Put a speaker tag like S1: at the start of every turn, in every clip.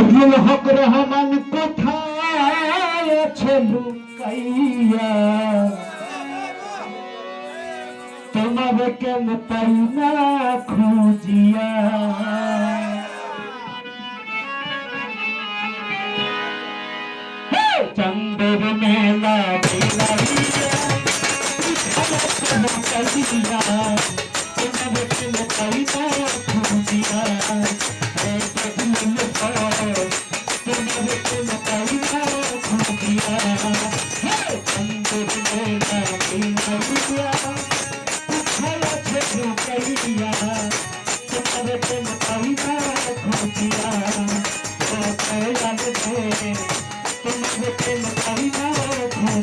S1: ফজলুল হক রহমান কোথায় আছে লুকাইয়া, তোমারে কেন পাই না খুঁজিয়া। চন্দ্রের মেলা বিলাইয়া লুকাইয়া, তোমারে কেন পাই না খুঁজিয়া।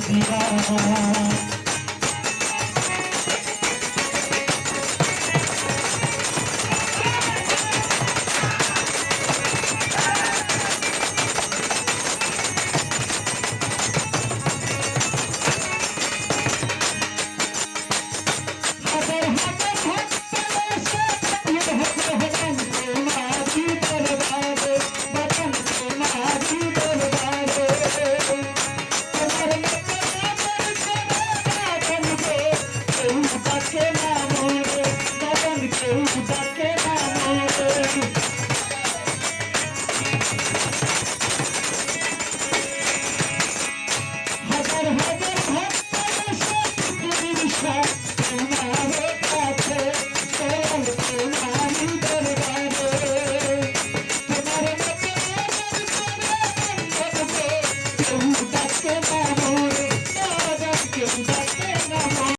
S1: तुम्हारे